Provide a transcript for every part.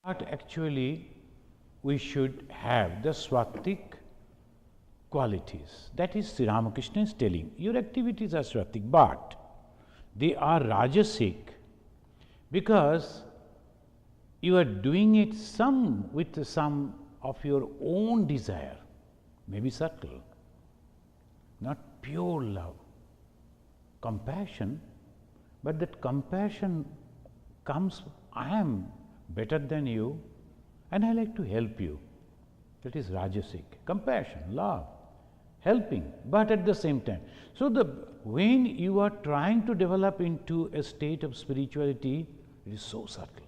But actually, we should have the swatik qualities. That is, Sri Ramakrishna is telling, your activities are swatik, but they are rajasic because you are doing it with some of your own desire, maybe subtle, not pure love. Compassion, but that compassion comes, I am better than you and I like to help you. That is rajasic. Compassion, love, helping, but at the same time. So when you are trying to develop into a state of spirituality, it is so subtle.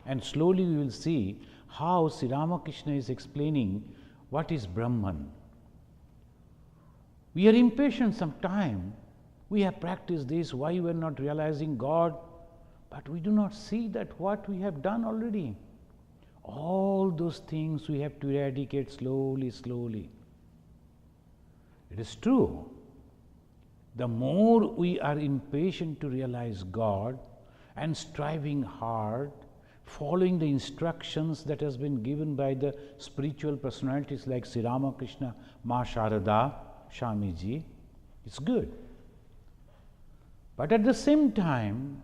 And slowly we will see how Sri Ramakrishna is explaining what is Brahman. We are impatient sometimes. We have practiced this, why we are not realizing God? But we do not see that what we have done already. All those things we have to eradicate slowly, slowly. It is true. The more we are impatient to realize God and striving hard, following the instructions that has been given by the spiritual personalities like Sri Ramakrishna, Ma Sharada, Swamiji, it's good. But at the same time,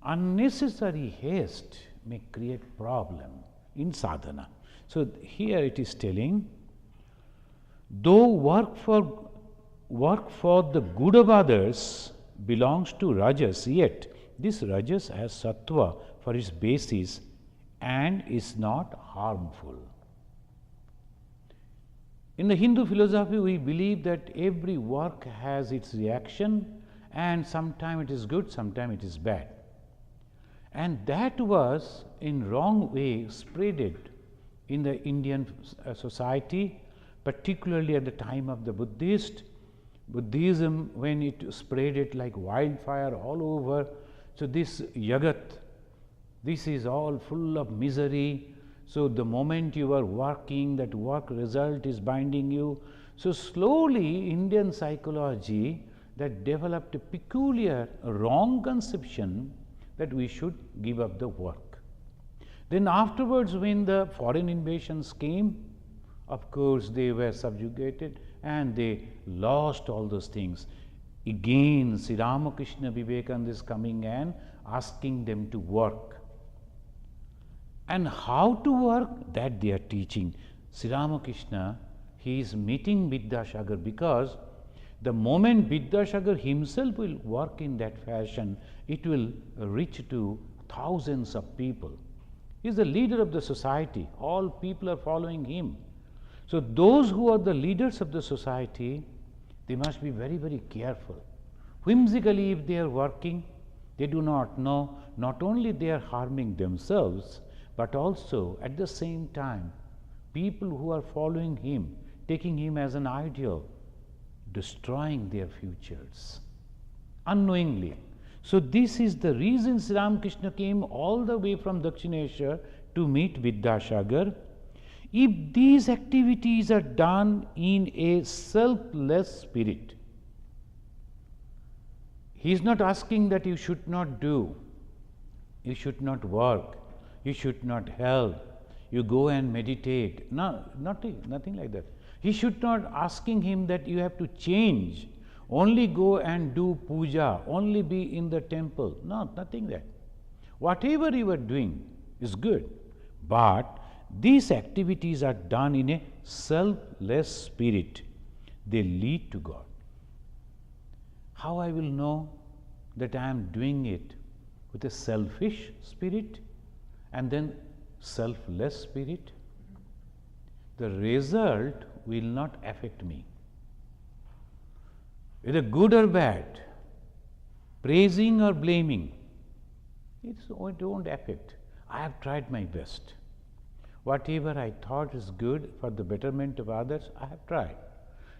unnecessary haste may create problem in sadhana. So here it is telling, though work for the good of others belongs to rajas, yet this rajas has sattva for its basis and is not harmful. In the Hindu philosophy, we believe that every work has its reaction, and sometimes it is good, sometimes it is bad. And that was in wrong way spreaded in the Indian society, particularly at the time of the Buddhism, when it spreaded like wildfire all over. So this Jagat, this is all full of misery. So the moment you are working, that work result is binding you. So slowly Indian psychology that developed a peculiar wrong conception that we should give up the work. Then afterwards, when the foreign invasions came, of course they were subjugated and they lost all those things. Again, Sri Ramakrishna, Vivekananda is coming and asking them to work. And how to work, that they are teaching. Sri Ramakrishna, he is meeting Vidyasagar, because the moment Vidyasagar himself will work in that fashion, it will reach to thousands of people. He is the leader of the society. All people are following him. So those who are the leaders of the society, they must be very, very careful. Whimsically, if they are working, they do not know, not only they are harming themselves, but also at the same time, people who are following him, taking him as an ideal, destroying their futures unknowingly. So this is the reason Sri Ramakrishna came all the way from Dakshinesha to meet Vidyasagar. If these activities are done in a selfless spirit, he is not asking that you should not do, you should not work, you should not help, you go and meditate. No, nothing like that. He should not asking him that you have to change, only go and do puja, only be in the temple. No, nothing that. Whatever you are doing is good, but these activities are done in a selfless spirit. They lead to God. How I will know that I am doing it with a selfish spirit and then selfless spirit? The result will not affect me. Whether good or bad, praising or blaming, it won't affect. I have tried my best. Whatever I thought is good for the betterment of others, I have tried.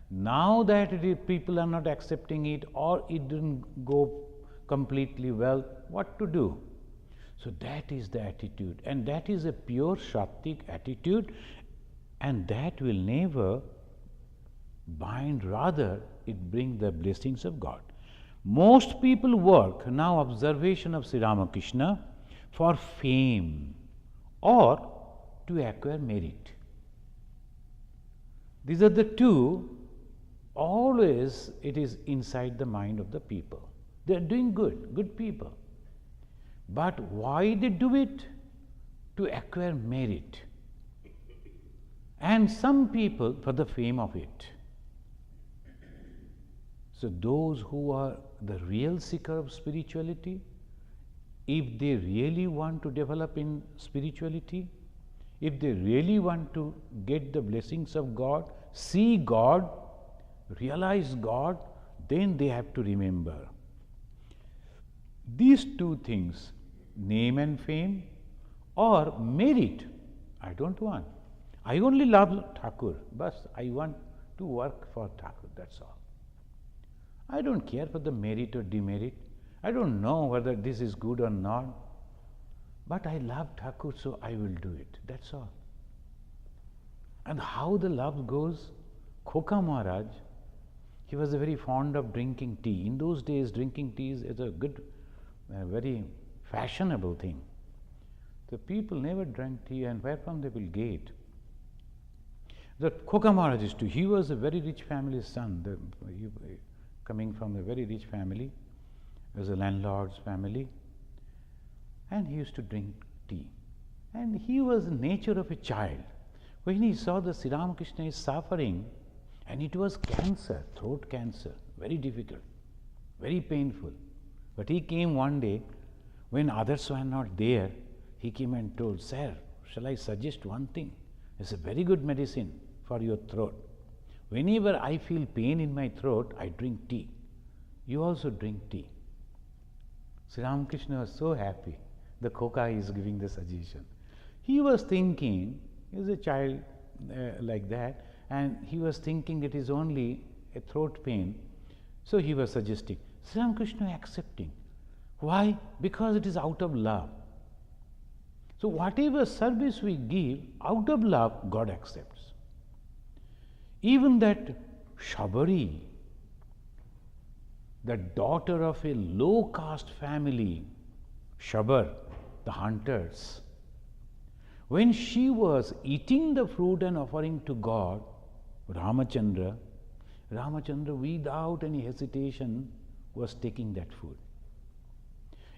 Now that people are not accepting it, or it didn't go completely well, what to do? So that is the attitude, and that is a pure Sattvic attitude, and that will never bind, rather it brings the blessings of God. Most people work, now observation of Sri Ramakrishna, for fame or to acquire merit. These are the two. Always it is inside the mind of the people. They are doing good people. But why they do it? To acquire merit. And some people for the fame of it. So those who are the real seeker of spirituality, if they really want to develop in spirituality, if they really want to get the blessings of God, see God, realize God, then they have to remember these two things, name and fame or merit. I don't want. I only love Thakur, but I want to work for Thakur, that's all. I don't care for the merit or demerit. I don't know whether this is good or not. But I love Thakur, so I will do it. That's all. And how the love goes? Khoka Maharaj, he was very fond of drinking tea. In those days, drinking tea is a good, very fashionable thing. The people never drank tea, and where from they will get? The Khoka Maharaj is too. He was a very rich family's son, coming from a very rich family. It was a landlord's family. And he used to drink tea. And he was the nature of a child. When he saw that Sri Ramakrishna is suffering, and it was cancer, throat cancer, very difficult, very painful. But he came one day, when others were not there, he came and told, "Sir, shall I suggest one thing? It's a very good medicine for your throat. Whenever I feel pain in my throat, I drink tea. You also drink tea." Sri Ramakrishna was so happy. The Khoka is giving the suggestion. He was thinking, he was a child like that, and he was thinking it is only a throat pain. So he was suggesting. Sri Ramakrishna accepting. Why? Because it is out of love. So whatever service we give out of love, God accepts. Even that Shabari, the daughter of a low caste family, Shabar, the hunters, when she was eating the fruit and offering to God, Ramachandra without any hesitation was taking that food.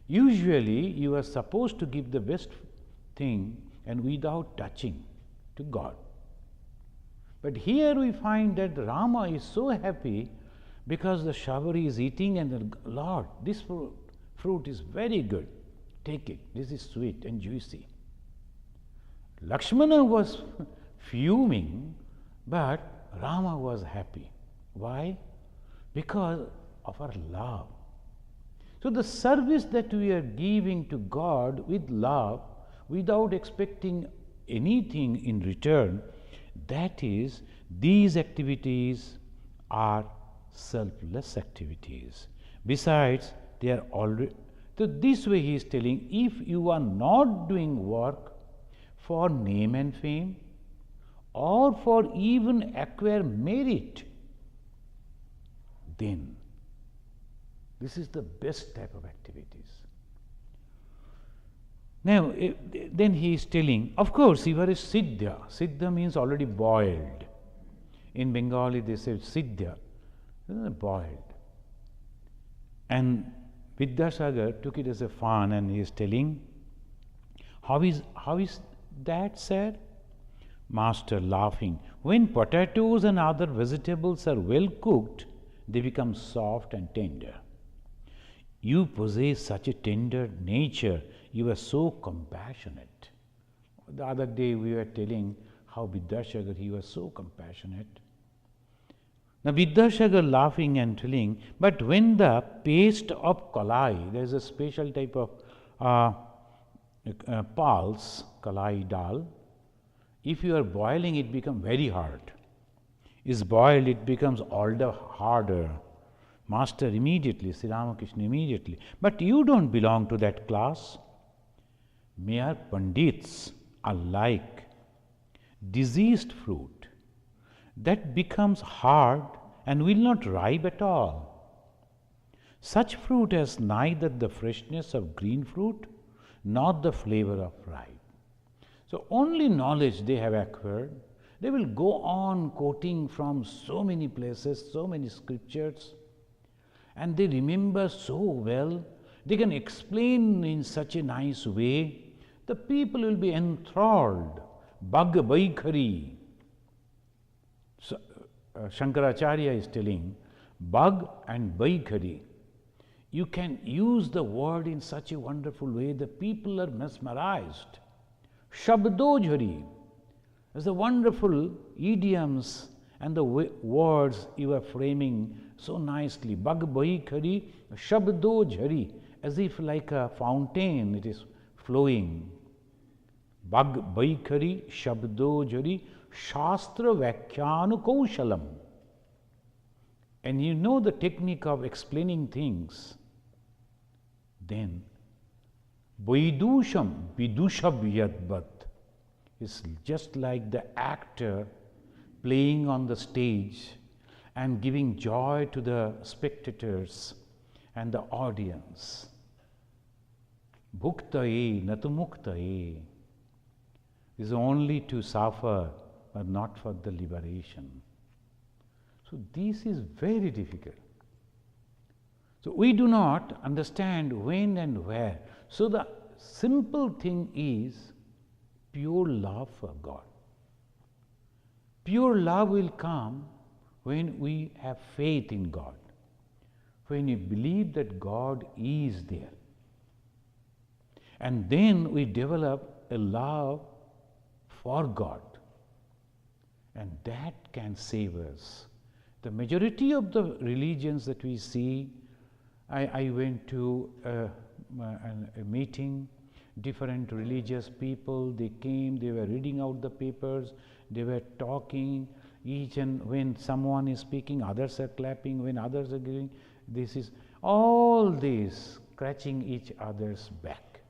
Usually you are supposed to give the best thing and without touching to God. But here we find that Rama is so happy because the Shabari is eating, and the Lord, this fruit is very good. Take it. This is sweet and juicy. Lakshmana was fuming, but Rama was happy. Why? Because of our love. So the service that we are giving to God with love, without expecting anything in return, that is, these activities are selfless activities. Besides, they are already. So this way he is telling, if you are not doing work for name and fame, or for even acquire merit, then this is the best type of activities. Now, then he is telling, of course, you are a Siddha. Siddha means already boiled. In Bengali they say Siddha, boiled. And Vidyasagar took it as a fun, and he is telling, how is that, sir? Master laughing, when potatoes and other vegetables are well cooked, they become soft and tender. You possess such a tender nature, you are so compassionate. The other day we were telling how Vidyasagar, he was so compassionate. Now Vidyasagar laughing and telling, but when the paste of kalai, there is a special type of pulse, kalai dal, if you are boiling, it becomes very hard. Is boiled, it becomes all the harder. Master immediately, Sri Ramakrishna immediately. But you don't belong to that class. Mere Pandits are like diseased fruit that becomes hard and will not ripe at all. Such fruit has neither the freshness of green fruit nor the flavor of ripe. So only knowledge they have acquired. They will go on quoting from so many places, so many scriptures, and they remember so well. They can explain in such a nice way. The people will be enthralled. Bhag Vaikhari. So, Shankaracharya is telling, Bhag and Vaikhari. You can use the word in such a wonderful way, the people are mesmerized. Shabdojhari. There's the wonderful idioms and the words you are framing so nicely. Bhag Vaikhari, Shabdojhari, as if like a fountain it is flowing. Bhag Vaikhari, Shabdojhari, Shastra Vakhyanu Kaushalam. And you know the technique of explaining things. Then, Vaidusham Vidusha Yadvat is just like the actor playing on the stage and giving joy to the spectators and the audience. Bhuktaye natu muktaye is only to suffer but not for the liberation. So this is very difficult. So we do not understand when and where. So the simple thing is pure love for God. Pure love will come when we have faith in God, when we believe that God is there. And then we develop a love for God, and that can save us. The majority of the religions that we see, I went to a meeting, different religious people, they came, they were reading out the papers, they were talking, each and when someone is speaking, others are clapping, when others are giving, this is all this scratching each other's back.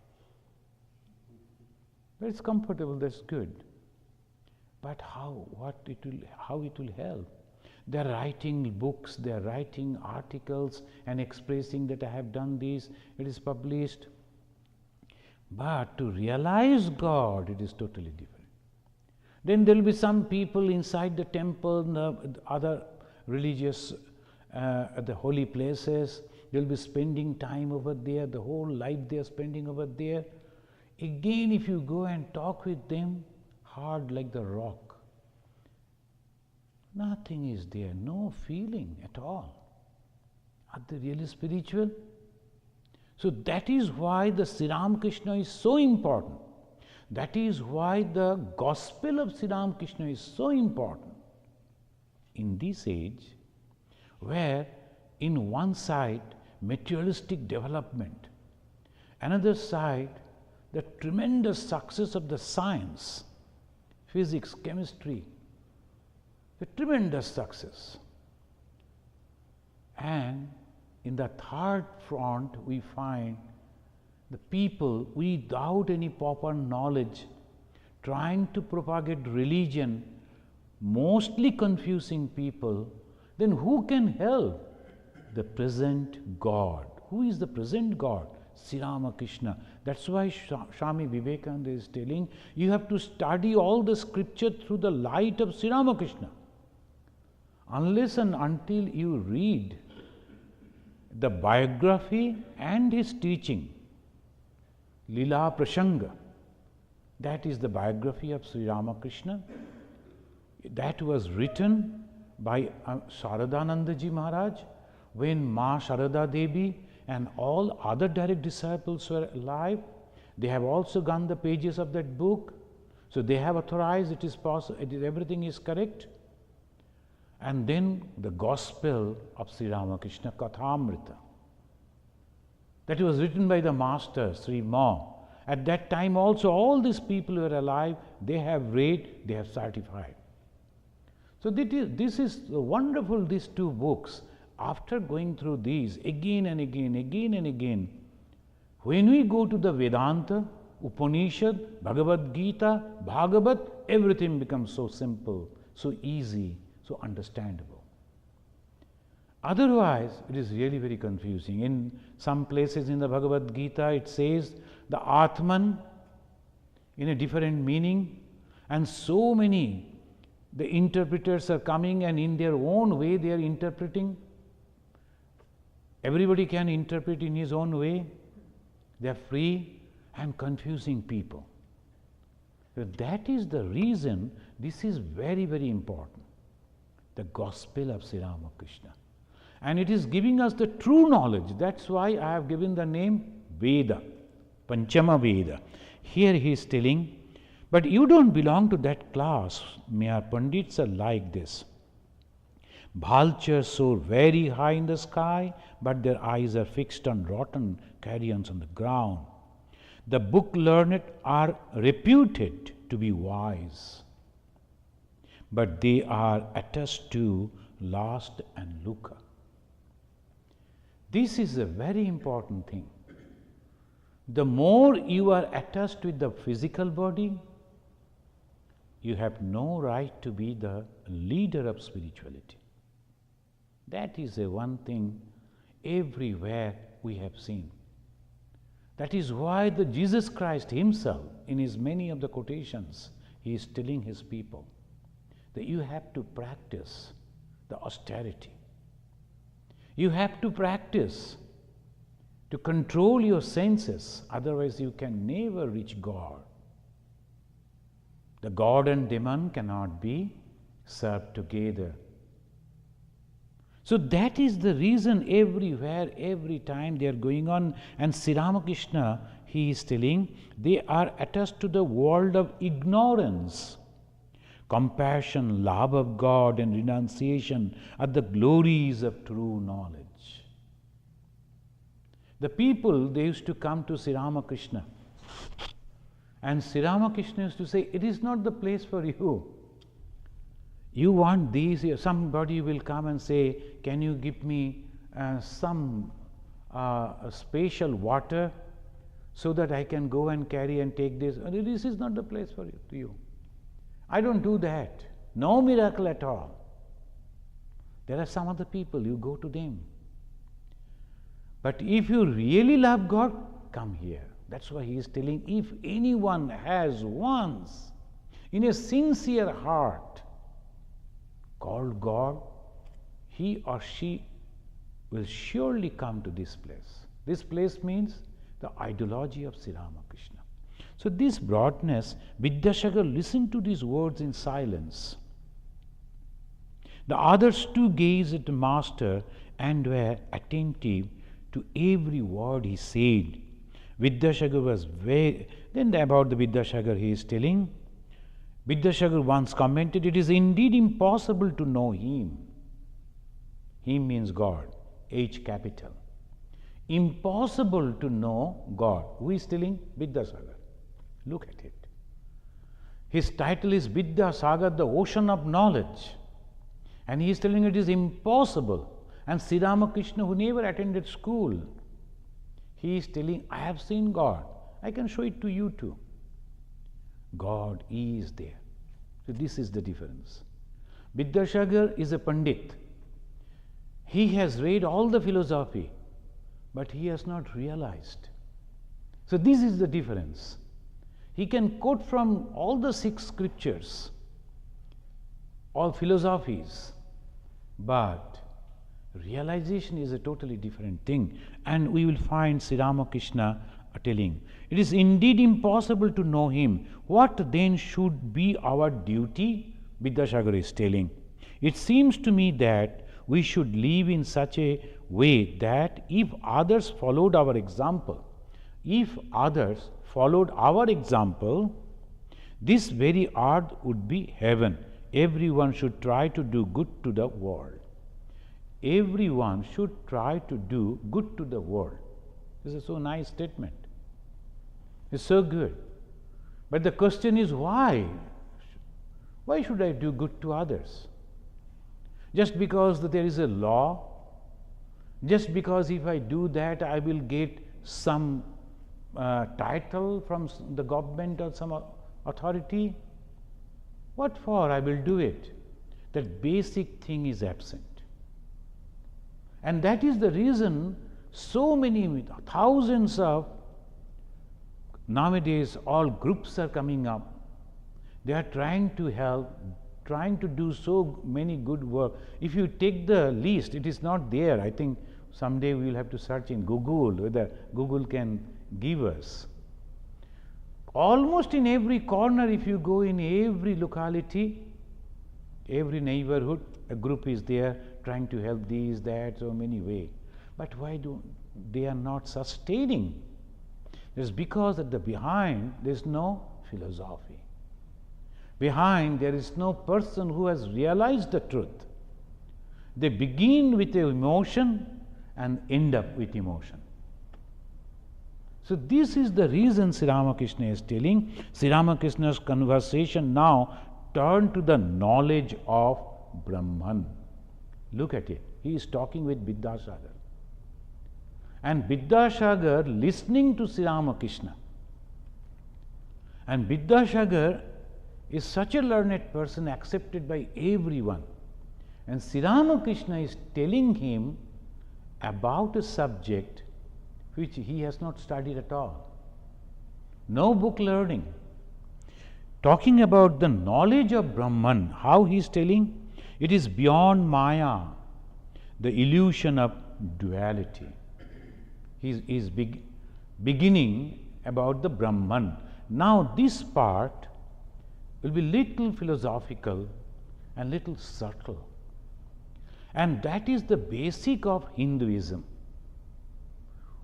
But it's comfortable, that's good. But how it will help? They are writing books, they are writing articles and expressing that I have done this, it is published. But to realize God, it is totally different. Then there will be some people inside the temple, the other religious, the holy places, they will be spending time over there, the whole life they are spending over there. Again, if you go and talk with them, hard like the rock. Nothing is there, no feeling at all. Are they really spiritual? So that is why the Sri Ramakrishna is so important. That is why the gospel of Sri Ramakrishna is so important. In this age, where in one side materialistic development, another side the tremendous success of the science, physics, chemistry, a tremendous success. And in the third front, we find the people without any proper knowledge trying to propagate religion, mostly confusing people. Then who can help? The present God. Who is the present God? Sri Ramakrishna. That's why Swami Vivekananda is telling you have to study all the scripture through the light of Sri Ramakrishna. Unless and until you read the biography and his teaching, Lila Prasanga, that is the biography of Sri Ramakrishna, that was written by Sharadananda Ji Maharaj when Ma Sharada Devi and all other direct disciples were alive. They have also gone the pages of that book, so they have authorized it is possible, everything is correct. And then the gospel of Sri Ramakrishna, Kathamrita, that was written by the master, Sri Ma. At that time also all these people were alive, they have read, they have certified. So this is wonderful, these two books. After going through these again and again, when we go to the Vedanta, Upanishad, Bhagavad Gita, Bhagavat, everything becomes so simple, so easy, so understandable. Otherwise, it is really very confusing. In some places in the Bhagavad Gita, it says the Atman in a different meaning, and so many the interpreters are coming and in their own way they are interpreting. Everybody can interpret in his own way. They are free and confusing people. So that is the reason this is very, very important. The gospel of Sri Ramakrishna. And it is giving us the true knowledge. That's why I have given the name Veda, Panchama Veda. Here he is telling, but you don't belong to that class. Mere Pandits are like this. Vultures soar very high in the sky, but their eyes are fixed on rotten carrions on the ground. The book learned are reputed to be wise, but they are attached to lust and lucre. This is a very important thing. The more you are attached with the physical body, you have no right to be the leader of spirituality. That is a one thing everywhere we have seen. That is why the Jesus Christ himself, in his many of the quotations, he is telling his people that you have to practice the austerity. You have to practice to control your senses, otherwise you can never reach God. The God and demon cannot be served together. So that is the reason everywhere, every time they are going on, and Sri Ramakrishna, he is telling, they are attached to the world of ignorance. Compassion, love of God and renunciation are the glories of true knowledge. The people, they used to come to Sri Ramakrishna, and Sri Ramakrishna used to say, it is not the place for you. You want these, somebody will come and say, can you give me some special water so that I can go and carry and take this? This is not the place for you. I don't do that. No miracle at all. There are some other people, you go to them. But if you really love God, come here. That's why he is telling, if anyone has once in a sincere heart called God, he or she will surely come to this place. This place means the ideology of Sri Ramakrishna. So this broadness, Vidyasagar listened to these words in silence. The others too gazed at the master and were attentive to every word he said. Vidyasagar was very... Then about the Vidyasagar he is telling, Vidyasagar once commented, it is indeed impossible to know him. Him means God, H capital. Impossible to know God. Who is telling? Vidyasagar. Look at it. His title is Vidyasagar, the ocean of knowledge. And he is telling it is impossible. And Sri Ramakrishna, who never attended school, he is telling, I have seen God. I can show it to you too. God is there. So this is the difference. Vidyasagar is a Pandit. He has read all the philosophy, but he has not realized. So this is the difference. He can quote from all the 6 scriptures, all philosophies, but realization is a totally different thing. And we will find Sri Ramakrishna telling, it is indeed impossible to know him. What then should be our duty? Vidyasagar is telling, it seems to me that we should live in such a way that if others followed our example, this very earth would be heaven. Everyone should try to do good to the world. Everyone should try to do good to the world. This is a so nice statement. It's so good. But the question is why? Why should I do good to others? Just because that there is a law? Just because if I do that I will get some title from the government or some authority? What for I will do it? That basic thing is absent. And that is the reason so many thousands of Nowadays, all groups are coming up. They are trying to help, trying to do so many good work. If you take the list, it is not there. I think someday we will have to search in Google whether Google can give us. Almost in every corner, if you go in every locality, every neighborhood, a group is there trying to help these, that, so many ways. But why do they are not sustaining? It's because at the behind there is no philosophy. Behind there is no person who has realized the truth. They begin with emotion and end up with emotion. So this is the reason Sri Ramakrishna is telling. Sri Ramakrishna's conversation now turned to the knowledge of Brahman. Look at it. He is talking with Vidyasagar. And Vidyasagar listening to Sri Ramakrishna. And Vidyasagar is such a learned person, accepted by everyone. And Sri Ramakrishna is telling him about a subject which he has not studied at all. No book learning. Talking about the knowledge of Brahman, how he is telling? It is beyond Maya, the illusion of duality. He is beginning about the Brahman. Now this part will be little philosophical and little subtle. And that is the basic of Hinduism.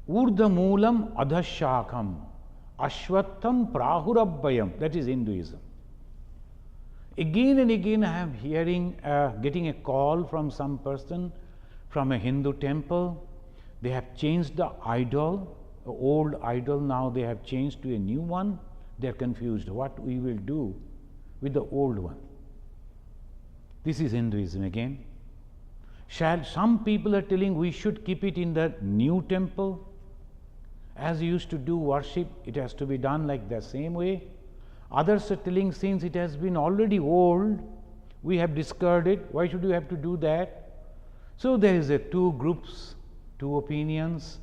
Urdha moolam adhashakam ashwattham prahurabbayam. That is Hinduism. Again and again I am getting a call from some person from a Hindu temple. They have changed the idol, the old idol, now they have changed to a new one. They are confused what we will do with the old one. This is Hinduism again. Some people are telling we should keep it in the new temple. As you used to do worship, it has to be done like the same way. Others are telling since it has been already old, we have discarded, why should you have to do that? So there is a two groups, two opinions.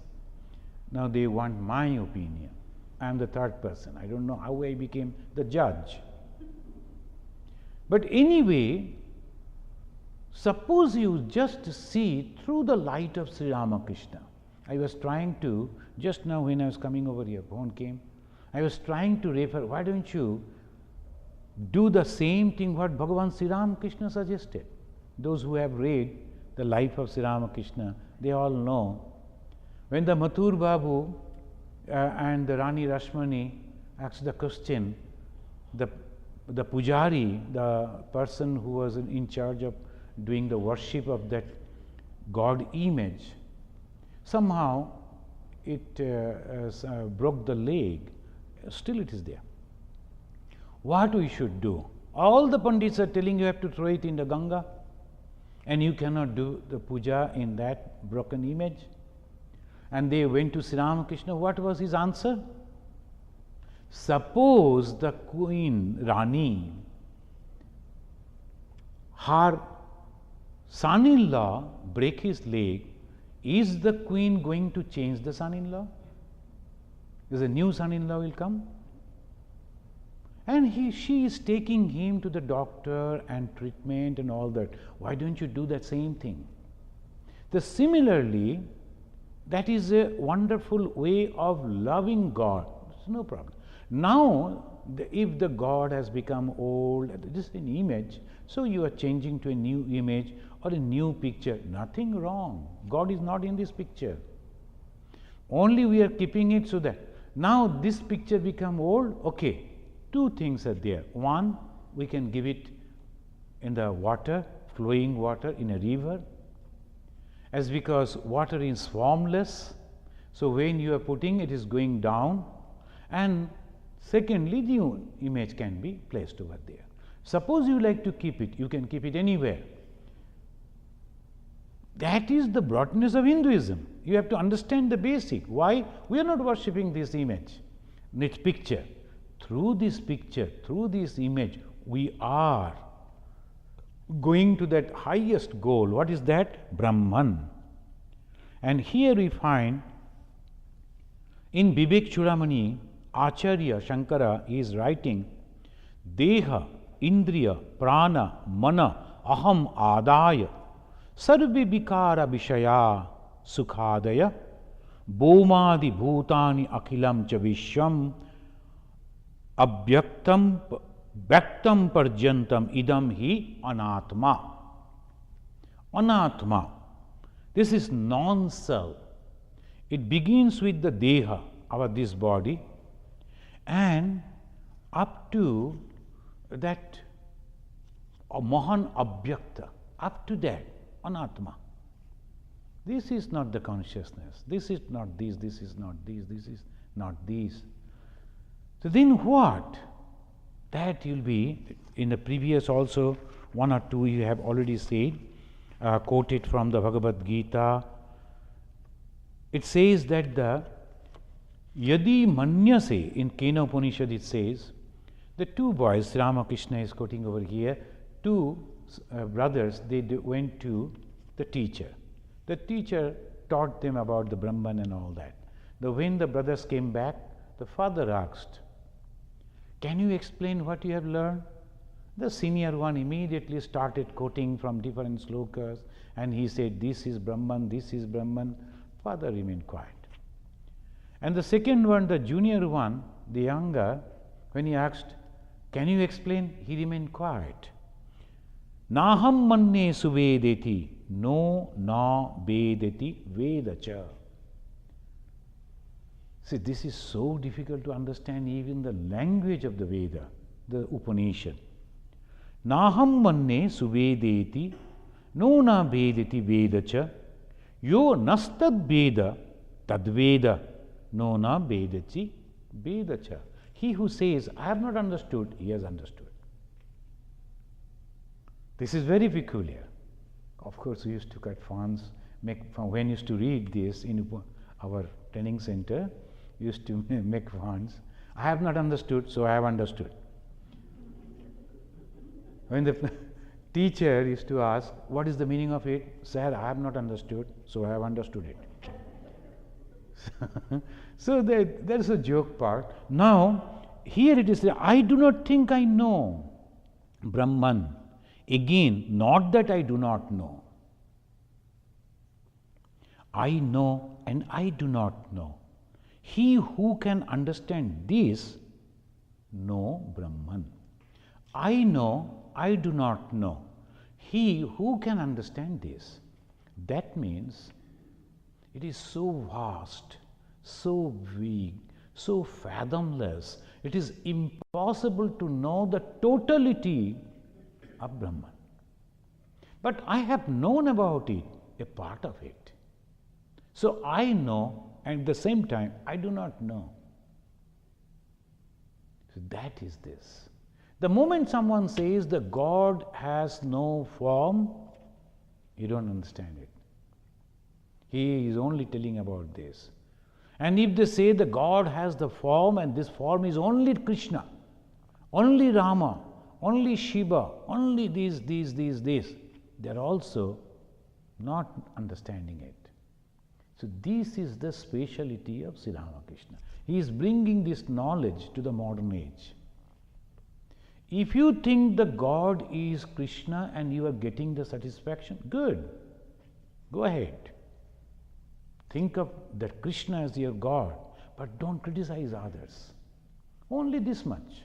Now they want my opinion. I am the third person. I don't know how I became the judge. But anyway, suppose you just see through the light of Sri Ramakrishna. I was trying to, just now when I was coming over here, phone came, I was trying to refer, why don't you do the same thing what Bhagavan Sri Ramakrishna suggested? Those who have read the life of Sri Ramakrishna, they all know. When the Mathur Babu and the Rani Rashmani asked the question, the pujari, the person who was in charge of doing the worship of that God image, somehow it broke the leg. Still it is there. What we should do? All the Pandits are telling you have to throw it in the Ganga, and you cannot do the puja in that broken image. And they went to Sri Ramakrishna. What was his answer? Suppose the Queen Rani, her son-in-law break his leg, is the queen going to change the son-in-law? Is a new son-in-law will come? And she is taking him to the doctor and treatment and all that. Why don't you do that same thing? Similarly, that is a wonderful way of loving God. It's no problem. Now, if the God has become old, this is an image, so you are changing to a new image or a new picture. Nothing wrong. God is not in this picture. Only we are keeping it so that now this picture become old. Okay, two things are there. One, we can give it in the water, flowing water in a river, as because water is formless. So when you are putting it is going down, and secondly, the image can be placed over there. Suppose you like to keep it, you can keep it anywhere. That is the broadness of Hinduism. You have to understand the basic. Why? We are not worshipping this image, this picture. Through this picture, through this image, we are going to that highest goal. What is that? Brahman. And here we find in Vivek Chudamani, Acharya Shankara is writing, Deha, Indriya, Prana, Mana, Aham Adaya, Sarve Vikara Vishaya, Sukhadaya, Bomadi Bhutani Akhilam Cha Vishwam, Abhyaktam Vyaktam Parjantam Idam Hi Anatma. Anatma. This is non-self. It begins with the Deha, this body, and up to that Mahan Abhyakta, up to that, Anatma. This is not the consciousness. This is not this is not this is not this. So then what? That will be, in the previous also, one or two you have already said, quoted from the Bhagavad Gita. It says that the Yadi Manyase, in Kena Upanishad it says, the two boys, Ramakrishna is quoting over here, two brothers, they went to the teacher. The teacher taught them about the Brahman and all that. When the brothers came back, the father asked, can you explain what you have learned? The senior one immediately started quoting from different slokas, and he said, this is Brahman, this is Brahman. Father remained quiet. And the second one, the junior one, the younger, when he asked, can you explain? He remained quiet. Naham manne suvedeti, no na vedeti vedacha. See, this is so difficult to understand, even the language of the Veda, the Upanishad. Naham manne suvedeti, no na vedeti vedacha, yo nastad veda tad veda, no na vedati vedacha. He who says, I have not understood, he has understood. This is very peculiar. Of course, we used to cut funds, when we used to read this in our training center, we used to make funds. I have not understood, so I have understood. When the teacher used to ask, what is the meaning of it? Sir, I have not understood, so I have understood it. So there is a joke part. Now, here it is, I do not think I know Brahman. Again, not that I do not know. I know and I do not know. He who can understand this, know Brahman. I know, I do not know. He who can understand this, that means it is so vast, so big, so fathomless, it is impossible to know the totality of Brahman. But I have known about it, a part of it. So I know, and at the same time, I do not know. So that is this. The moment someone says the God has no form, you don't understand it. He is only telling about this. And if they say the God has the form, and this form is only Krishna, only Rama, only Shiva, only these, they are also not understanding it. So this is the speciality of Sri Ramakrishna. He is bringing this knowledge to the modern age. If you think the God is Krishna and you are getting the satisfaction, good, go ahead. Think of that Krishna as your God, but don't criticize others. Only this much.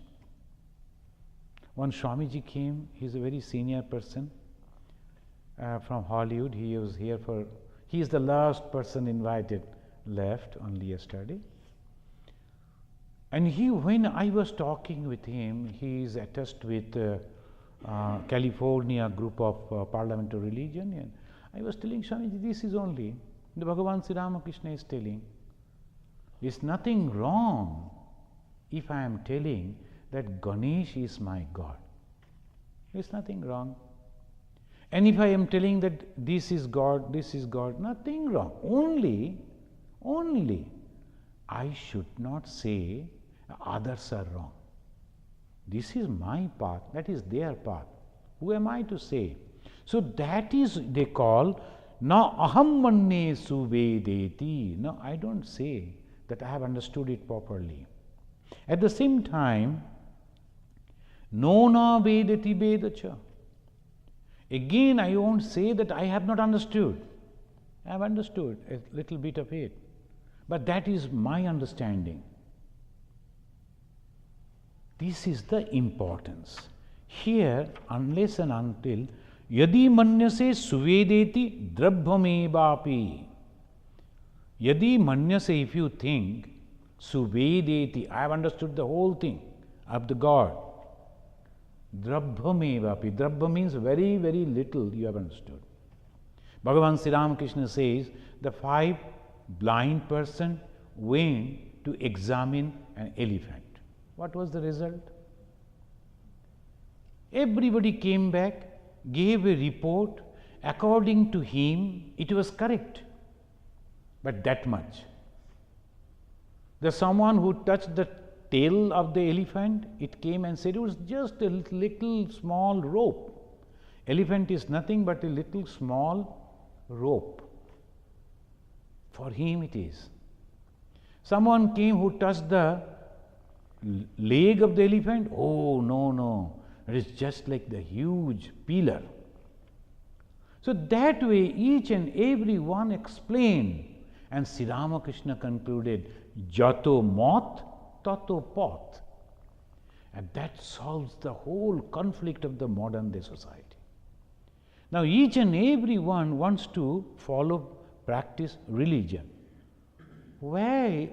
One Swamiji came, he is a very senior person from Hollywood. He was here he is the last person invited, left only yesterday. And when I was talking with him, he is attached with California group of parliamentary religion. And I was telling Swamiji, this is only, the Bhagavan Sri Ramakrishna is telling, there is nothing wrong if I am telling that Ganesh is my God. There is nothing wrong. And if I am telling that this is God, nothing wrong. Only, I should not say others are wrong. This is my path, that is their path. Who am I to say? So that is, they call, na aham manne suvedeti. No, I don't say that I have understood it properly. At the same time, no na vedati vedacha. Again, I won't say that I have not understood. I have understood a little bit of it. But that is my understanding. This is the importance. Here, unless and until yadi manyase suvedeti drabhamevapi. Yadi manyase, if you think, suvedeti, I have understood the whole thing of the God. Drabhamevapi. Drabha means very, very little you have understood. Bhagavan Sri Ramakrishna says the 5 blind person went to examine an elephant. What was the result? Everybody came back, gave a report. According to him, it was correct. But that much. There's someone who touched the tail of the elephant, it came and said it was just a little small rope. Elephant is nothing but a little small rope. For him it is. Someone came who touched the leg of the elephant. Oh, no, it is just like the huge pillar. So that way each and every one explained, and Sri Ramakrishna concluded, Jato mot, tato pot. And that solves the whole conflict of the modern day society. Now each and every one wants to follow, practice religion. Why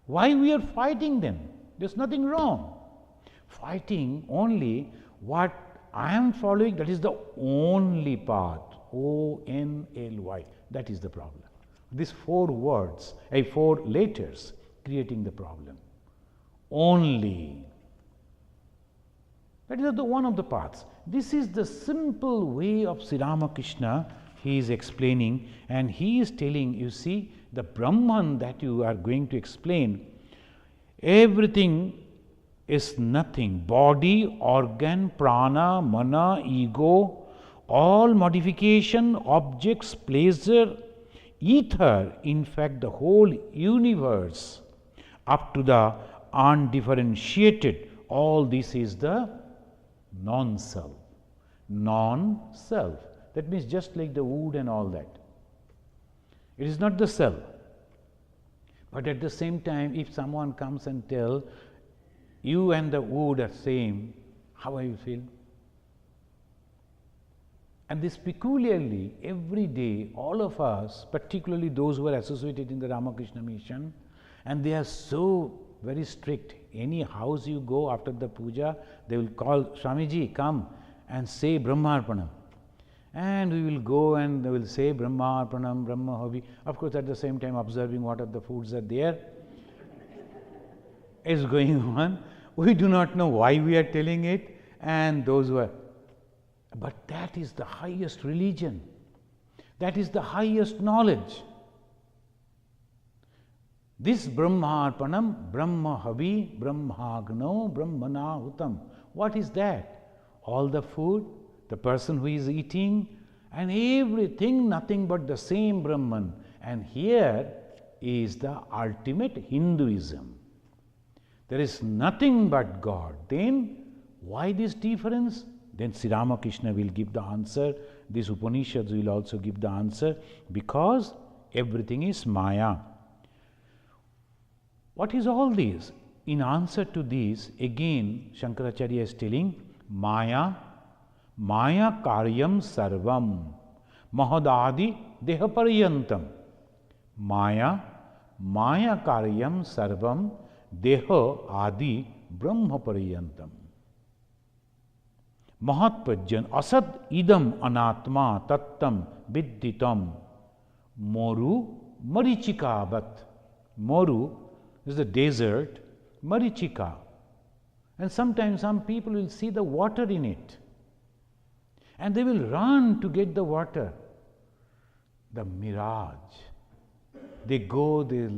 we are fighting then? There's nothing wrong. Fighting only what I am following, that is the only path. O-N-L-Y. That is the problem. These 4 words, 4 letters creating the problem. Only. That is one of the paths. This is the simple way of Sri Ramakrishna he is explaining, and he is telling, you see, the Brahman that you are going to explain, everything is nothing. Body, organ, prana, mana, ego, all modification, objects, pleasure, ether, in fact the whole universe, up to the undifferentiated, all this is the non-self. Non-self. That means just like the wood and all that. It is not the self. But at the same time, if someone comes and tells, you and the wood are same, how will you feel? And this peculiarly, every day, all of us, particularly those who are associated in the Ramakrishna mission, and they are so very strict. Any house you go after the puja, they will call, Swamiji, come and say Brahmarpanam. And we will go and they will say Brahmarpanam, Brahma Havi. Of course, at the same time observing what are the foods are there. Is going on. We do not know why we are telling it, and those who are. But that is the highest religion. That is the highest knowledge. This Brahmarpanam, Brahma Havi, Brahmagno, Brahmanahutam. What is that? All the food, the person who is eating, and everything, nothing but the same Brahman. And here is the ultimate Hinduism. There is nothing but God. Then why this difference? Then Sri Ramakrishna will give the answer. These Upanishads will also give the answer, because everything is Maya. What is all this? In answer to this, again Shankaracharya is telling, Maya, Maya karyam sarvam, mahadadi dehaparyantam. Maya, Maya karyam sarvam, deha adi brahmaparyantam. Mahatpajjan asad idam anatma tattam vidditam moru marichikavat. Moru is the desert, marichika. And sometimes some people will see the water in it, and they will run to get the water. The mirage. They go, they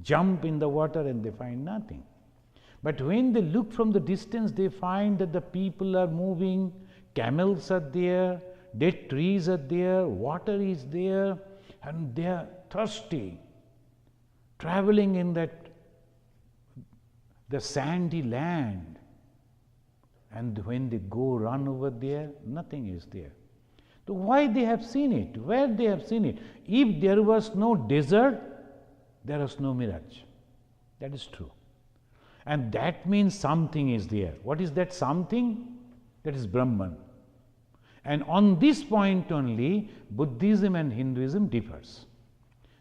jump in the water and they find nothing. But when they look from the distance, they find that the people are moving, camels are there, dead trees are there, water is there, and they are thirsty, traveling in that the sandy land. And when they go run over there, nothing is there. So why they have seen it? Where they have seen it? If there was no desert, there was no mirage. That is true. And that means something is there. What is that something? That is Brahman. And on this point only, Buddhism and Hinduism differs.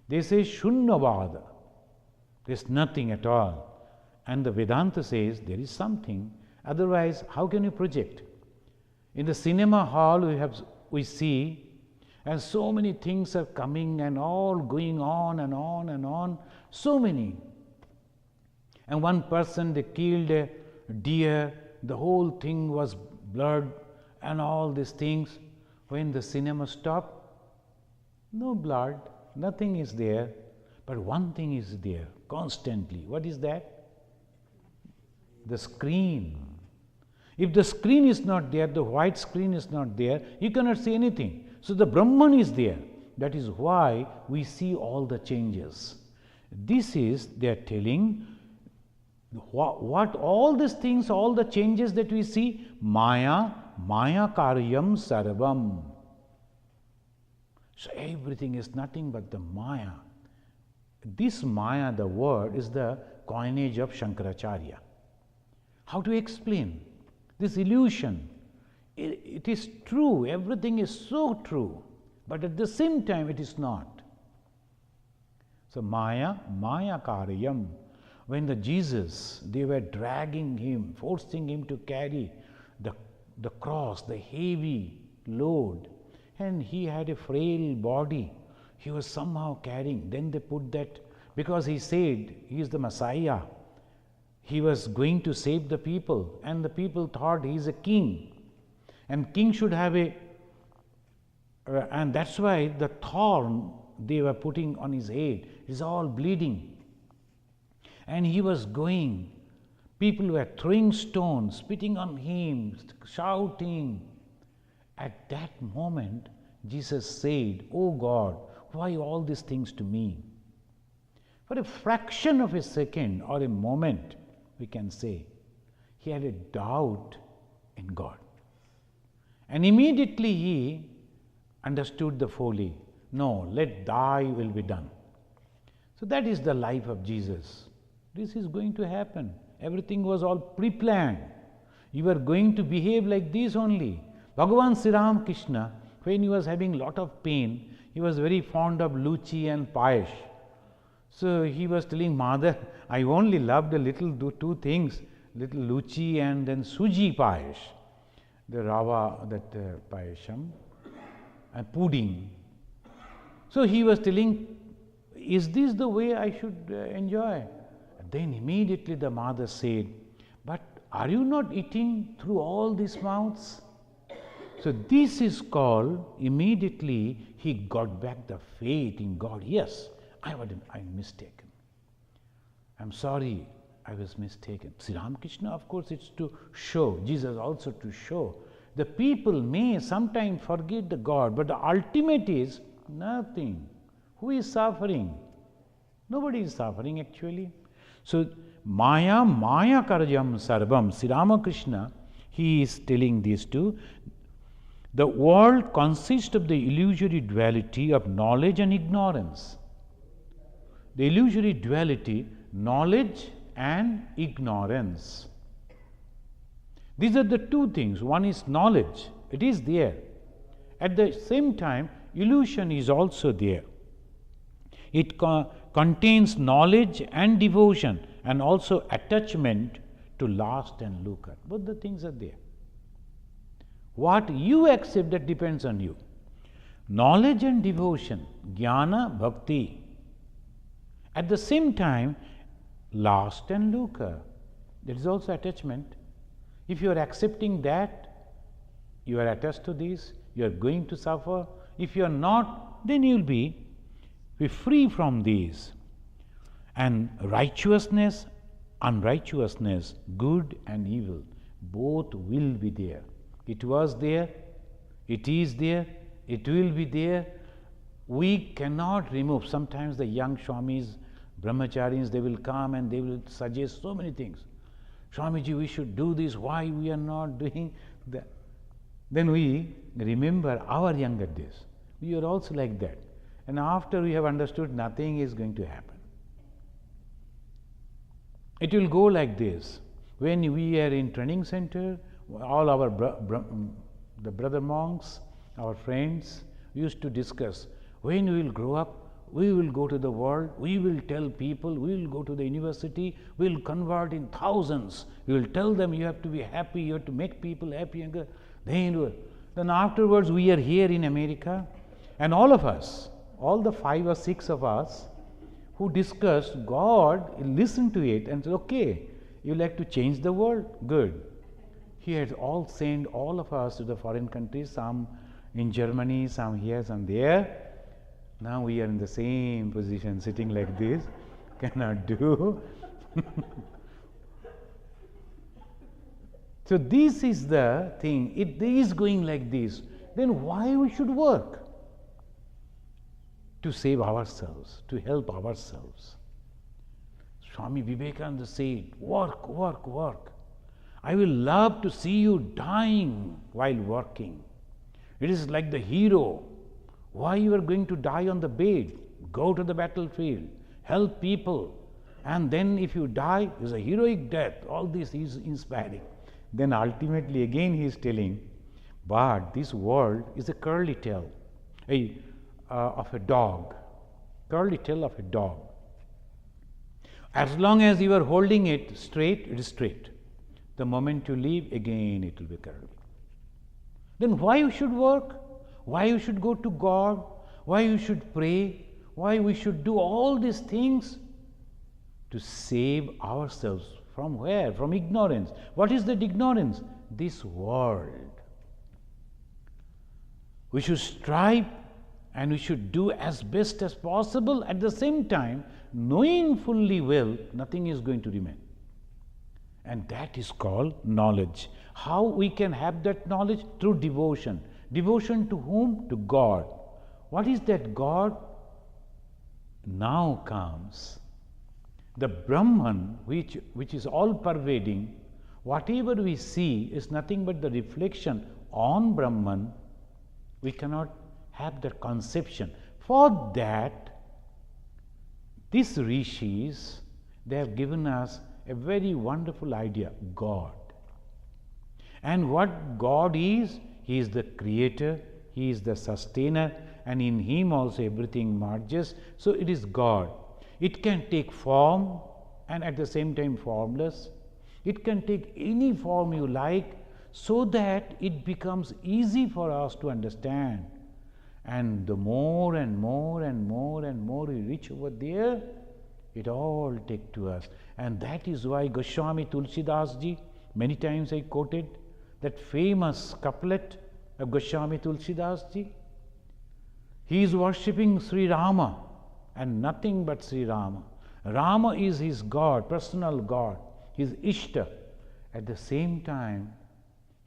They say Shunyavada. There is nothing at all. And the Vedanta says there is something. Otherwise, how can you project? In the cinema hall, we see, and so many things are coming and all going on and on and on. So many. And one person, they killed a deer. The whole thing was blood and all these things. When the cinema stopped, no blood, nothing is there. But one thing is there constantly. What is that? The screen. If the screen is not there, the white screen is not there, you cannot see anything. So the Brahman is there. That is why we see all the changes. This is, they are telling, what all these things, all the changes that we see, Maya karyam sarvam. So everything is nothing but the Maya. This Maya, the word, is the coinage of Shankaracharya. How to explain this illusion? It is true, everything is so true, but at the same time it is not. So Maya karyam. When the Jesus, they were dragging him, forcing him to carry the cross, the heavy load, and he had a frail body, he was somehow carrying. Then they put that, because he said he is the Messiah, he was going to save the people, and the people thought he is a king, and king should have and that's why the thorn they were putting on his head is all bleeding. And he was going, people were throwing stones, spitting on him, shouting. At that moment, Jesus said, "Oh God, why all these things to me?" For a fraction of a second or a moment, we can say, he had a doubt in God. And immediately he understood the folly. No, let thy will be done. So that is the life of Jesus. This is going to happen. Everything was all pre-planned. You were going to behave like this only. Bhagavan Sri Ramakrishna, when he was having lot of pain, he was very fond of luchi and payash. So he was telling Mother, I only loved a little, two things, little luchi and then suji payash, the rava, that payasham, and pudding. So he was telling, is this the way I should enjoy? Then immediately the mother said, but are you not eating through all these mouths? So this is called, immediately he got back the faith in God. Yes, I'm mistaken. I'm sorry, I was mistaken. Sri Ramakrishna, of course, it's to show, Jesus also to show. The people may sometimes forget the God, but the ultimate is nothing. Who is suffering? Nobody is suffering actually. So, Maya karyam sarvam, Sri Ramakrishna, he is telling these two. The world consists of the illusory duality of knowledge and ignorance. The illusory duality, knowledge and ignorance. These are the two things. One is knowledge, it is there. At the same time, illusion is also there. It contains knowledge and devotion, and also attachment to last and look at. Both the things are there. What you accept, that depends on you. Knowledge and devotion, jnana, bhakti. At the same time, last and lucre, there is also attachment. If you are accepting that, you are attached to this, you are going to suffer. If you are not, then you will be free from these. And righteousness, unrighteousness, good and evil, both will be there. It was there, it is there, it will be there. We cannot remove. Sometimes the young Swamis, Brahmacharis, they will come and they will suggest so many things. Swamiji, we should do this, why we are not doing that? Then we remember our younger days. We are also like that. And after we have understood, nothing is going to happen. It will go like this. When we are in training center, all our the brother monks, our friends, used to discuss, when we will grow up, we will go to the world, we will tell people, we will go to the university, we will convert in thousands. We will tell them, you have to be happy, you have to make people happy. And then afterwards, we are here in America, and all of us, all the 5 or 6 of us who discussed, God listened to it and said, okay, you like to change the world? Good. He had all sent all of us to the foreign countries, some in Germany, some here, some there. Now we are in the same position, sitting like this, cannot do. So this is the thing, it is going like this. Then why we should work? To save ourselves, to help ourselves. Swami Vivekananda said, work, work, work. I will love to see you dying while working. It is like the hero. Why you are going to die on the bed? Go to the battlefield, help people, and then if you die, it is a heroic death. All this is inspiring. Then ultimately again he is telling, but this world is a curly tail of a dog, curly tail of a dog. As long as you are holding it straight, it is straight. The moment you leave, again it will be curly. Then why you should work? Why you should go to God? Why you should pray? Why we should do all these things? To save ourselves from where? From ignorance. What is that ignorance? This world. We should strive and we should do as best as possible, at the same time knowing fully well nothing is going to remain. And that is called knowledge. How we can have that knowledge? Through devotion. Devotion to whom? To God. What is that God? Now comes the Brahman, which is all pervading. Whatever we see is nothing but the reflection on Brahman. We cannot have that conception. For that, these rishis, they have given us a very wonderful idea, God. And what God is? He is the creator, He is the sustainer, and in Him also everything merges. So it is God. It can take form and at the same time formless. It can take any form you like, so that it becomes easy for us to understand. And the more and more and more and more we reach over there, it all takes to us. And that is why Goswami Tulsidas ji, many times I quoted that famous couplet of Goswami Tulsidas ji. He is worshipping Sri Rama and nothing but Sri Rama. Rama is his God, personal God, his Ishta. At the same time,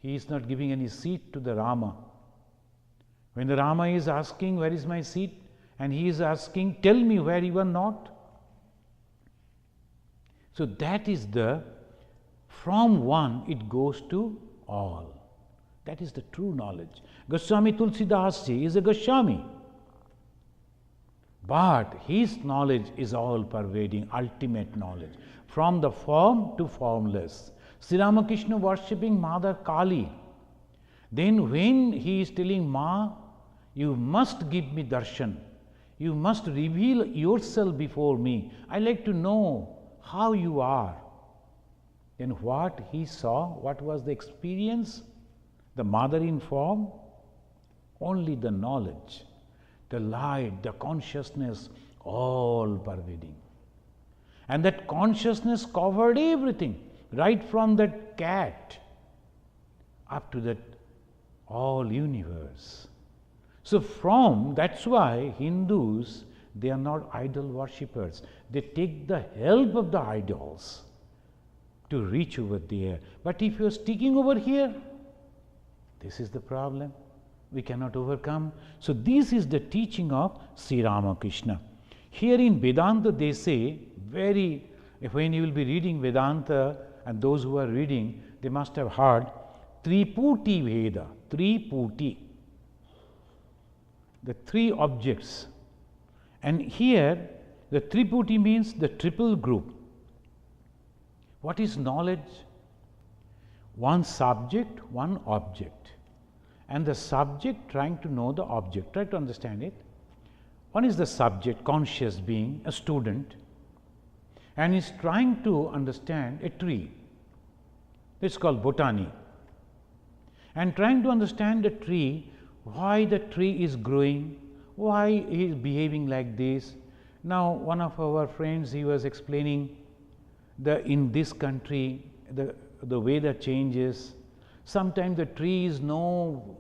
he is not giving any seat to the Rama. When the Rama is asking, where is my seat? And he is asking, tell me where you are not. So that is from one it goes to all. That is the true knowledge. Goswami Tulsidas ji is a Goswami. But his knowledge is all pervading, ultimate knowledge. From the form to formless. Sri Ramakrishna worshipping Mother Kali. Then when he is telling Ma, you must give me darshan. You must reveal yourself before me. I like to know how you are. Then what he saw, what was the experience? The mother in form? Only the knowledge, the light, the consciousness, all pervading. And that consciousness covered everything, right from that cat up to that all universe. So that's why Hindus, they are not idol worshippers. They take the help of the idols to reach over there. But if you are sticking over here, this is the problem. We cannot overcome. So this is the teaching of Sri Ramakrishna. Here in Vedanta they say, when you will be reading Vedanta, and those who are reading, they must have heard Triputi Veda, Triputi, the three objects. And here the Triputi means the triple group. What is knowledge? One subject, one object, and the subject trying to know the object, try to understand it. One is the subject, conscious being, a student, and is trying to understand a tree. It's called botany. And trying to understand the tree, why the tree is growing, why he is behaving like this. Now, one of our friends, he was explaining in this country, the weather changes. Sometimes the trees, no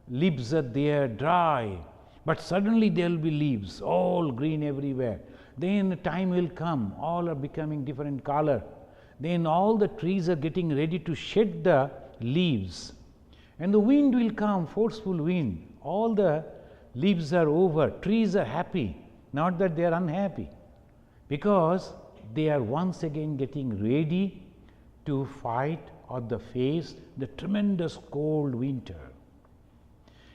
leaves are there, dry, but suddenly there will be leaves, all green everywhere. Then time will come, all are becoming different color. Then all the trees are getting ready to shed the leaves. And the wind will come, forceful wind. All the leaves are over, trees are happy, not that they are unhappy, because they are once again getting ready to fight or face the tremendous cold winter.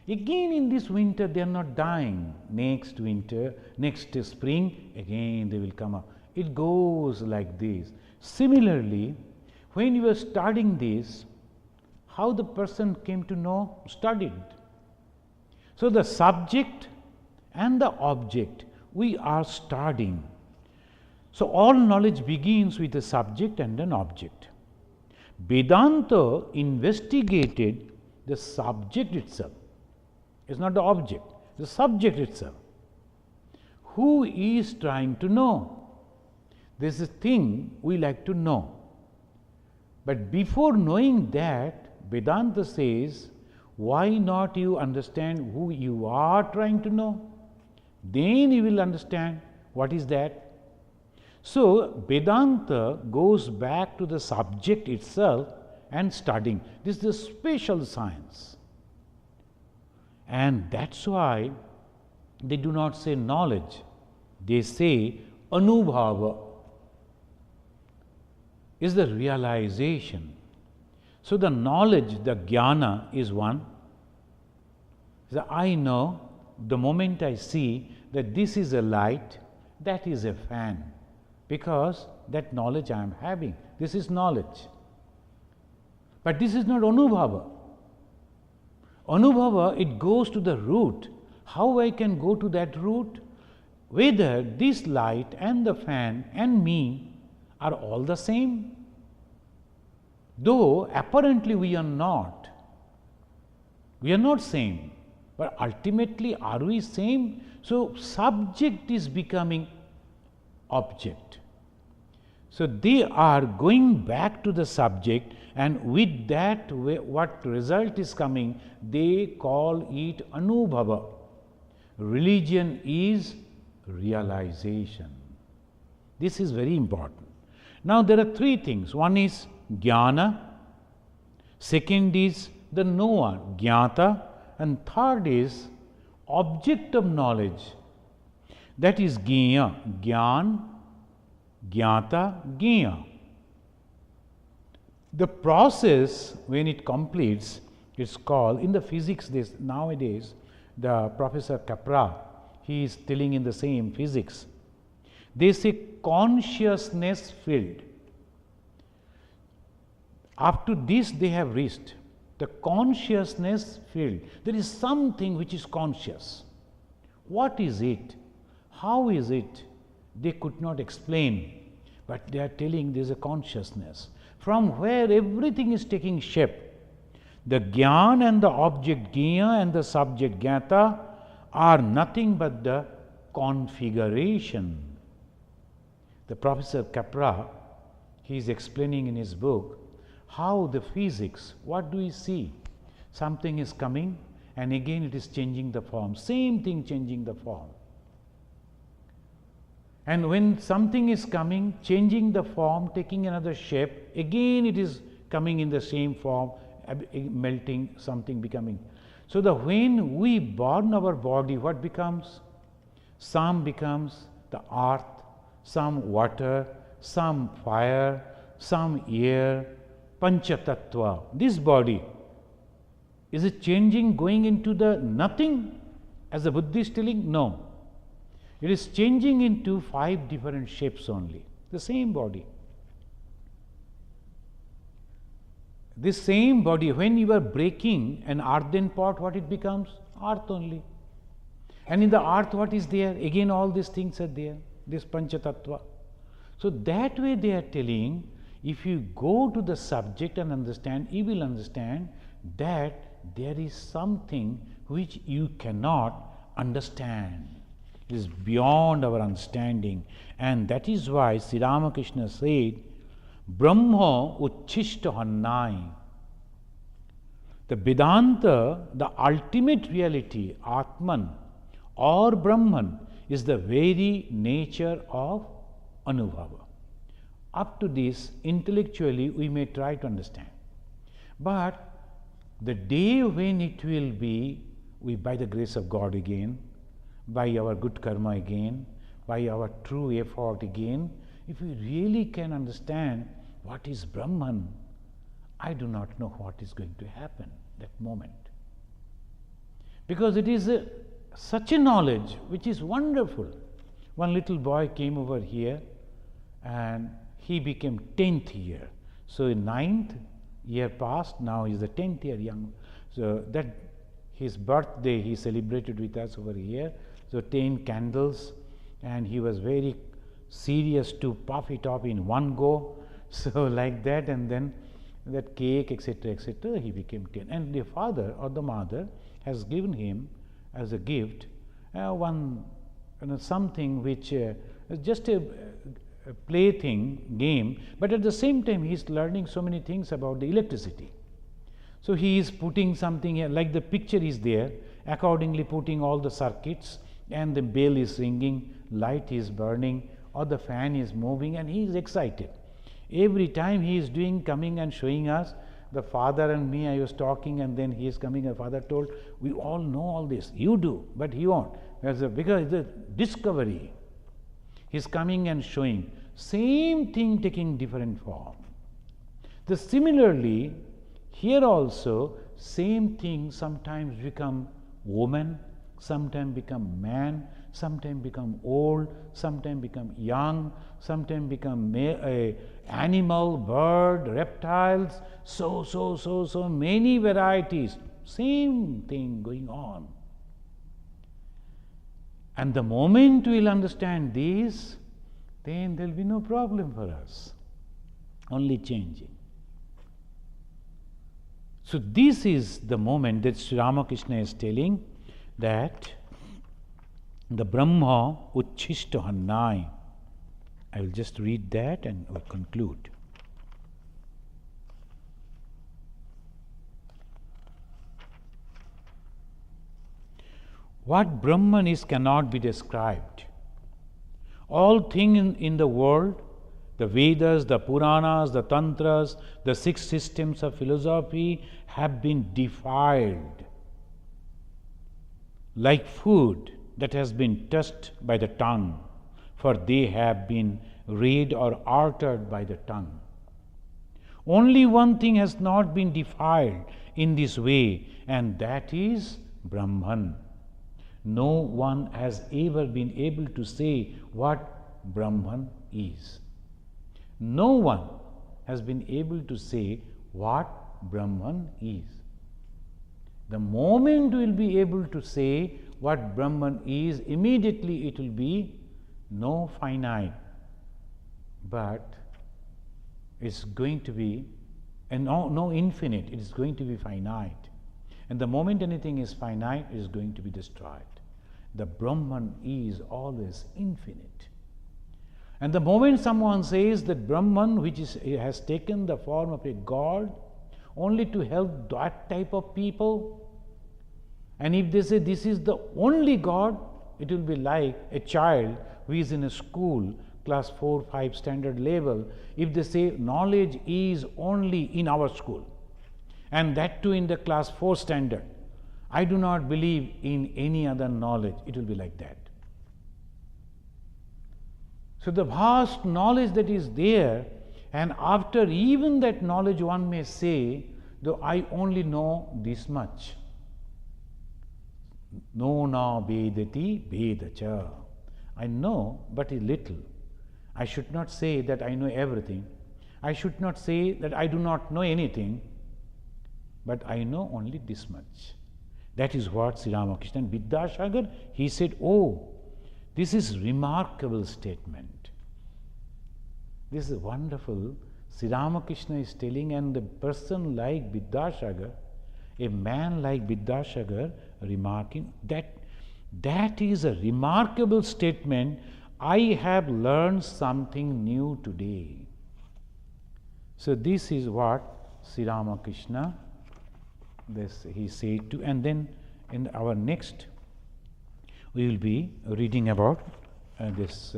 Again in this winter they are not dying. Next winter, next spring, again they will come up. It goes like this. Similarly, when you are studying this, how the person came to know? Studied. So the subject and the object we are studying. So all knowledge begins with a subject and an object. Vedanta investigated the subject itself. It's not the object, the subject itself. Who is trying to know? This is a thing we like to know. But before knowing that, Vedanta says, why not you understand who you are trying to know? Then you will understand what is that. So Vedanta goes back to the subject itself and studying. This is a special science. And that's why they do not say knowledge, they say anubhava is the realization. So the knowledge, the jnana is one. So I know the moment I see that this is a light, that is a fan, because that knowledge I am having. This is knowledge. But this is not anubhava. Anubhava, it goes to the root. How I can go to that root? Whether this light and the fan and me are all the same. Though apparently we are not. We are not same. But ultimately are we same? So subject is becoming object. So they are going back to the subject, and with that what result is coming, they call it anubhava. Religion is realization. This is very important. Now there are three things. One is jnana, second is the knower, jnata, and third is object of knowledge, that is jnana, jnana, jnata, jnana. The process, when it completes, is called, in the physics nowadays, the Professor Capra, he is telling in the same physics, they say consciousness field. Up to this they have reached the consciousness field. There is something which is conscious. What is it? How is it? They could not explain, but they are telling there is a consciousness from where everything is taking shape. The jnana and the object jnana and the subject jnata are nothing but the configuration. The Professor Capra, he is explaining in his book how the physics, what do we see? Something is coming and again it is changing the form, same thing changing the form. And when something is coming, changing the form, taking another shape, again it is coming in the same form, melting, something becoming. So when we burn our body, what becomes? Some becomes the earth, some water, some fire, some air, Panchatattva. This body, is it changing, going into the nothing, as the Buddha is telling? No. It is changing into 5 different shapes only. The same body. This same body, when you are breaking an earthen pot, what it becomes? Earth only. And in the earth, what is there? Again, all these things are there, this Panchatattva. So that way they are telling, if you go to the subject and understand, you will understand that there is something which you cannot understand. It is beyond our understanding. And that is why Sri Ramakrishna said, Brahma Uchishta Hannai. The Vedanta, the ultimate reality, Atman or Brahman, is the very nature of Anubhava. Up to this, intellectually, we may try to understand. But the day when it will be, by the grace of God again, by our good karma again, by our true effort again, if we really can understand what is Brahman, I do not know what is going to happen that moment. Because it is such a knowledge which is wonderful. One little boy came over here and he became 10th year. So in 9th year passed, now he is the 10th year young. So that his birthday he celebrated with us over here. So 10 candles, and he was very serious to puff it up in one go. So like that, and then that cake, etc., he became 10. And the father or the mother has given him as a gift something which is just a plaything game, but at the same time he is learning so many things about the electricity. So he is putting something here, like the picture is there, accordingly putting all the circuits, and the bell is ringing, light is burning, or the fan is moving, and he is excited. Every time he is doing, coming and showing us, the father and me, I was talking, and then he is coming, and father told, we all know all this, you do, but he won't, because it's a discovery. He is coming and showing, same thing taking different form. Similarly, here also, same thing sometimes become woman, sometimes become man, sometimes become old, sometimes become young, sometimes become animal, bird, reptiles, so many varieties, same thing going on. And the moment we will understand this, then there will be no problem for us, only changing. So this is the moment that Sri Ramakrishna is telling, that the Brahma Uchishta Hannai. I will just read that and we'll conclude. What Brahman is cannot be described. All things in the world, the Vedas, the Puranas, the Tantras, the 6 systems of philosophy have been defiled like food that has been touched by the tongue, for they have been read or uttered by the tongue. Only one thing has not been defiled in this way, and that is Brahman. No one has ever been able to say what Brahman is. No one has been able to say what Brahman is. The moment we will be able to say what Brahman is, immediately it will be no finite, but it's going to be, and no infinite, it is going to be finite. And the moment anything is finite, it is going to be destroyed. The Brahman is always infinite. And the moment someone says that Brahman, which has taken the form of a god, only to help that type of people, and if they say this is the only God, it will be like a child who is in a school, class 4, 5 standard level, if they say knowledge is only in our school, and that too in the class 4 standard, I do not believe in any other knowledge, it will be like that. So the vast knowledge that is there, And after even that knowledge, one may say, though I only know this much. No na vedati vedacha. I know but a little. I should not say that I know everything. I should not say that I do not know anything, but I know only this much. That is what Sri Ramakrishna and Vidyasagar, he said, oh, this is remarkable statement. This is wonderful. Sri Ramakrishna is telling, and the person like Vidyasagar, a man like Vidyasagar, remarking that is a remarkable statement. I have learned something new today. So this is what Sri Ramakrishna, this he said to, and then in our next we will be reading about this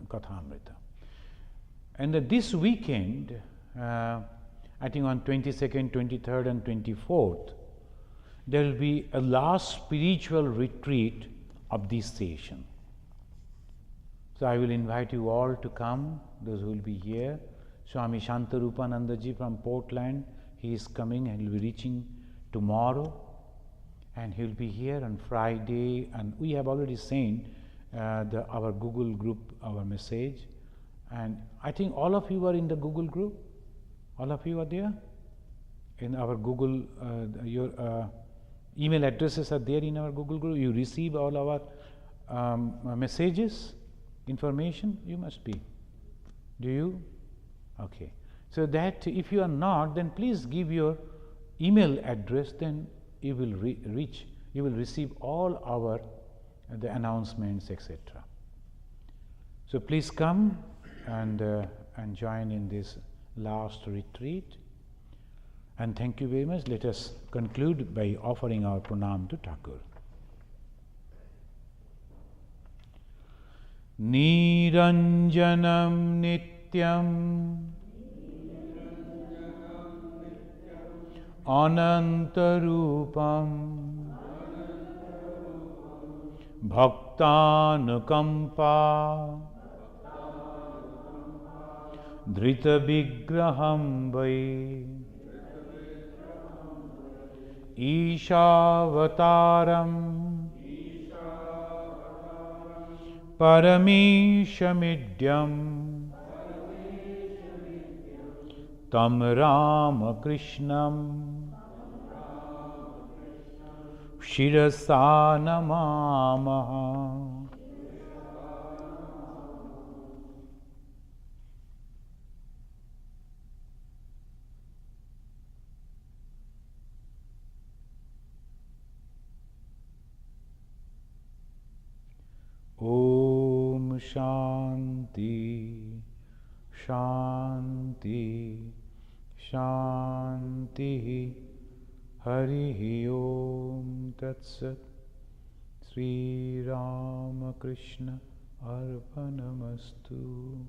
Kathamrita. And this weekend, I think on 22nd, 23rd and 24th, there will be a last spiritual retreat of this session. So I will invite you all to come, those who will be here. Swami Shantarupananda ji from Portland, he is coming and he will be reaching tomorrow, and he will be here on Friday, and we have already sent our Google group our message, and I think all of you are in the Google group. All of you are there in our Google, your email addresses are there in our Google group. You receive all our messages, information. You must be. Do you? Okay. So that if you are not, then please give your email address, then you will you will receive all our the announcements, etc. So please come and join in this last retreat. And thank you very much. Let us conclude by offering our pranam to Thakur. Niranjanam nityam anantarupam bhaktanukampa drita vigraham vai Ishavattaram Parameshamidyam Tam Ramakrishnam Shirasa Namamaha. Om Shanti Shanti Shanti Harihi Om Tat Sat. Sri Ramakrishna Arpanamastu.